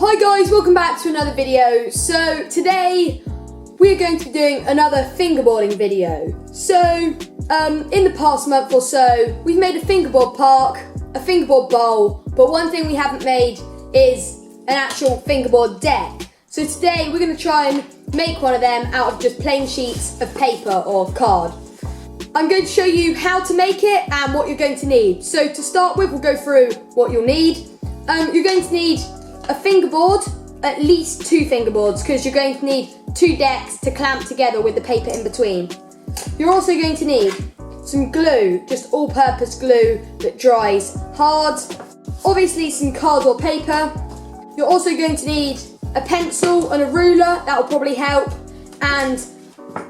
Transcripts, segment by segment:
Hi guys, welcome back to another video. So today we're going to be doing another fingerboarding video. So in the past month or so we've made a fingerboard park, a fingerboard bowl, but one thing we haven't made is an actual fingerboard deck. So today we're going to try and make one of them out of just plain sheets of paper or card. I'm going to show you how to make it and what you're going to need. So to start with, we'll go through what you'll need. You're going to need a fingerboard, at least 2 fingerboards, because you're going to need 2 decks to clamp together with the paper in between. You're also going to need some glue, just all-purpose glue that dries hard. Obviously some card or paper. You're also going to need a pencil and a ruler, that will probably help, and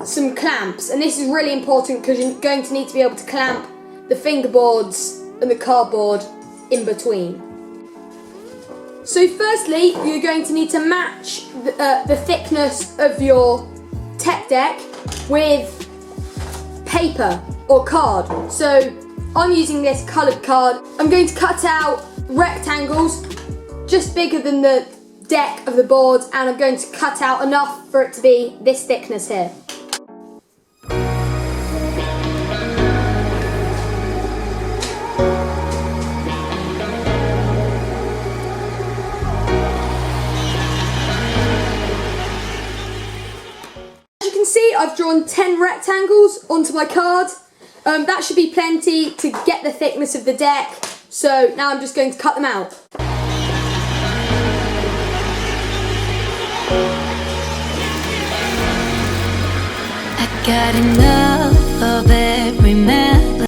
some clamps. And this is really important because you're going to need to be able to clamp the fingerboards and the cardboard in between. So firstly, you're going to need to match the thickness of your tech deck with paper or card. So I'm using this coloured card. I'm going to cut out rectangles just bigger than the deck of the board, and I'm going to cut out enough for it to be this thickness here. See, I've drawn 10 rectangles onto my card. That should be plenty to get the thickness of the deck. So now I'm just going to cut them out. I got enough of every man.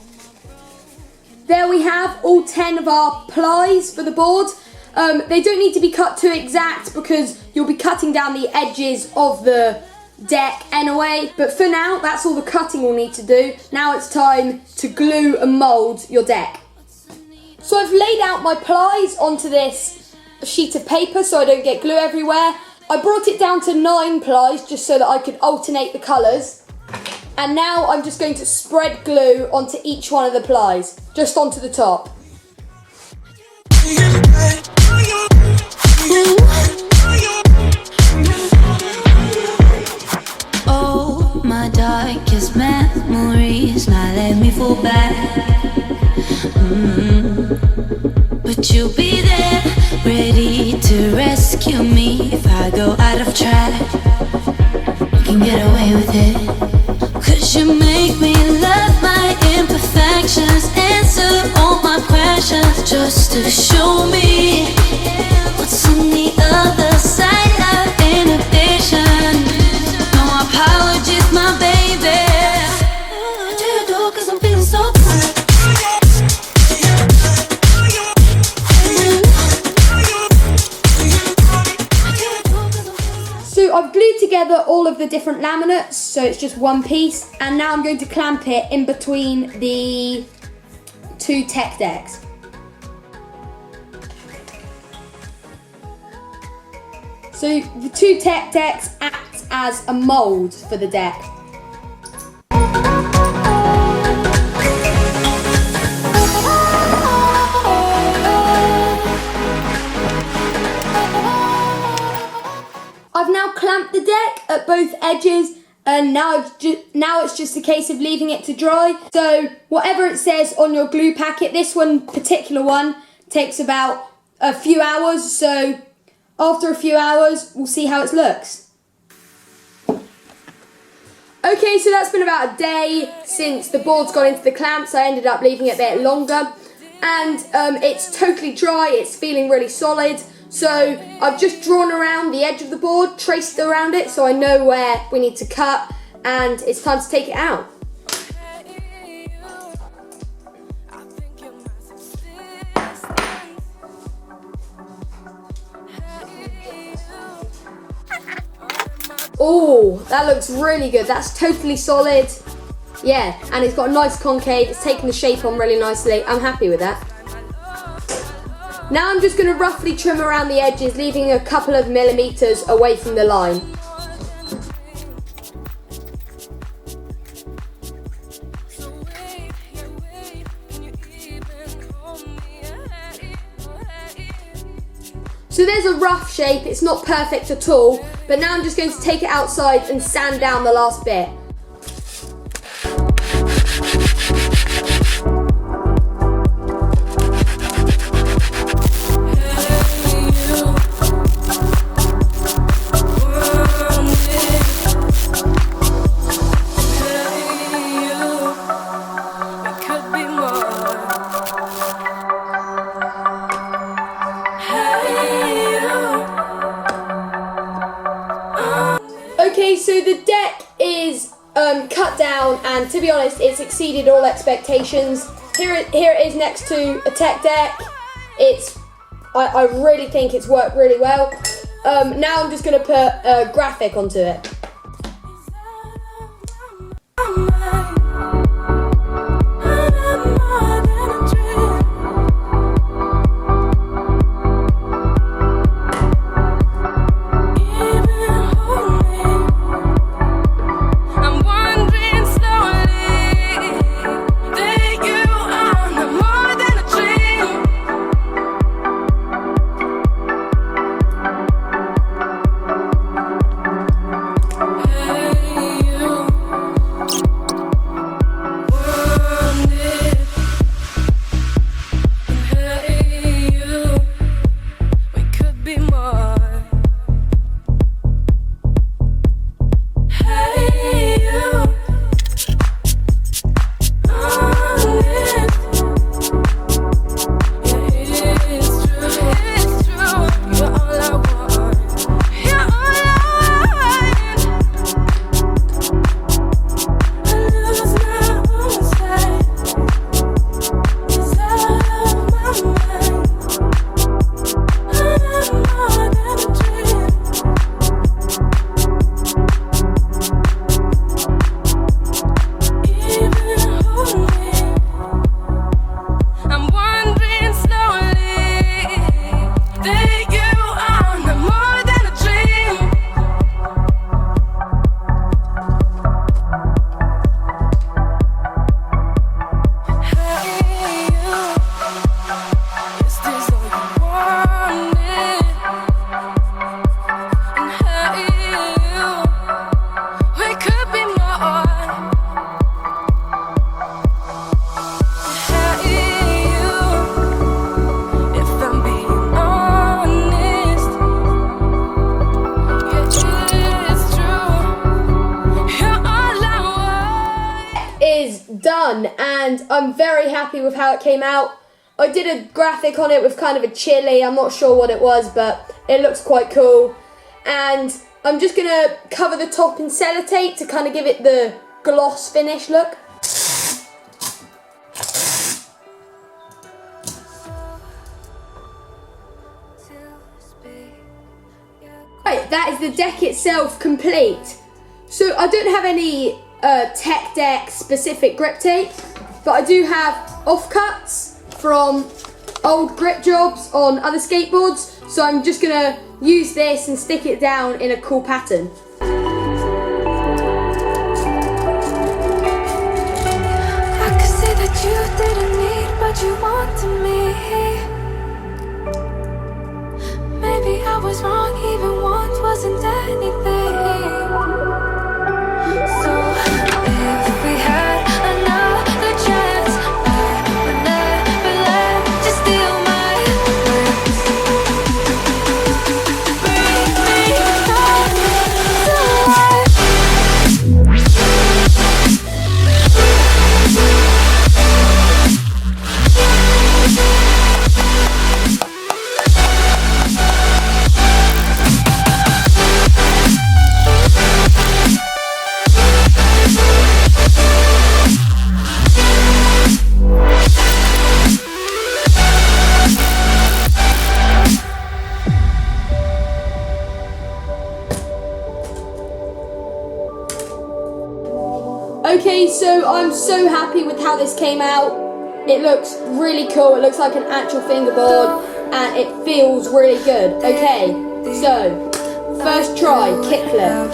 There we have all 10 of our plies for the board. They don't need to be cut too exact because you'll be cutting down the edges of the deck anyway, but for now that's all the cutting we'll need to do. Now it's time to glue and mould your deck. So I've laid out my plies onto this sheet of paper so I don't get glue everywhere. I brought it down to 9 plies just so that I could alternate the colours, and now I'm just going to spread glue onto each one of the plies, just onto the top. My darkest memories now let me fall back. But you'll be there, ready to rescue me if I go out of track. You can get away with it, 'cause you make me love my imperfections, answer all my questions, just to show me what's on the other side of inhibition. No apologies, my baby. I do it all 'cause I'm feeling so good. So I've glued together all of the different laminates, so it's just one piece, and now I'm going to clamp it in between the 2 tech decks. So the 2 tech decks act as a mould for the deck. I've now clamped the deck at both edges, and now it's just a case of leaving it to dry. So whatever it says on your glue packet, this particular one takes about a few hours, so after a few hours we'll see how it looks. Okay, so that's been about a day since the board's gone into the clamps. I ended up leaving it a bit longer, and it's totally dry, it's feeling really solid. So I've just drawn around the edge of the board, traced around it so I know where we need to cut, and it's time to take it out. Oh, that looks really good. That's totally solid. Yeah, and it's got a nice concave. It's taken the shape on really nicely. I'm happy with that. Now I'm just going to roughly trim around the edges, leaving a couple of millimeters away from the line. So there's a rough shape, it's not perfect at all, but now I'm just going to take it outside and sand down the last bit. Okay, so the deck is cut down, and to be honest, it's exceeded all expectations. Here it is next to a tech deck. I really think it's worked really well. Now I'm just going to put a graphic onto it. Done, and I'm very happy with how it came out. I did a graphic on it with kind of a chili, I'm not sure what it was, but it looks quite cool. And I'm just gonna cover the top in sellotape to kind of give it the gloss finish look. Right, that is the deck itself complete. So I don't have any tech deck specific grip tape, but I do have offcuts from old grip jobs on other skateboards, so I'm just gonna use this and stick it down in a cool pattern. I could say that you didn't need what you wanted me. Maybe I was wrong, even once wasn't anything. So if we had another chance, I would never let you steal my lips. Bring me back to life. Okay, so I'm so happy with how this came out. It looks really cool, it looks like an actual fingerboard, and it feels really good. Okay, so, first try, kickflip.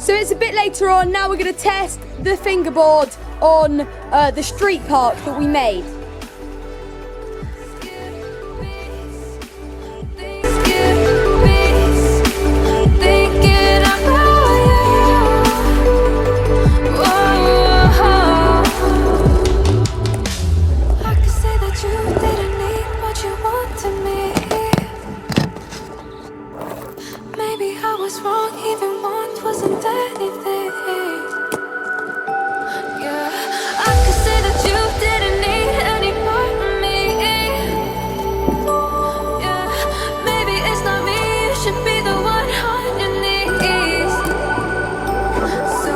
So it's a bit later on, now we're going to test the fingerboard on the street park that we made. Was wrong, even want wasn't anything. Yeah, I could say that you didn't need any more of me. Yeah, maybe it's not me, you should be the one on your knees. So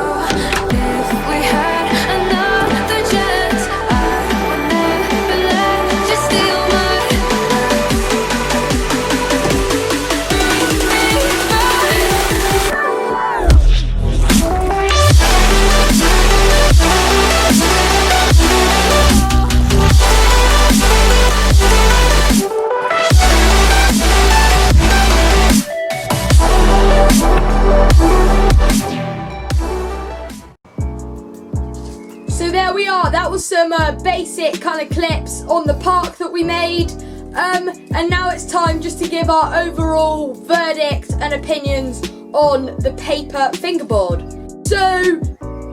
if we had another chance, I would never let you steal my So there we are, that was some basic kind of clips on the park that we made. And now it's time just to give our overall verdict and opinions on the paper fingerboard. So,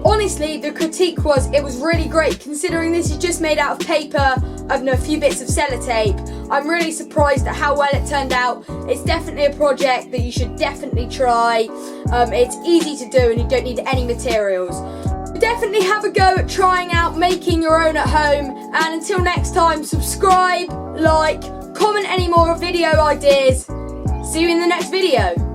honestly, the critique was it was really great considering this is just made out of paper, a few bits of sellotape. I'm really surprised at how well it turned out. It's definitely a project that you should definitely try. It's easy to do and you don't need any materials. Definitely have a go at trying out making your own at home, and until next time, subscribe, like, comment any more video ideas. See you in the next video.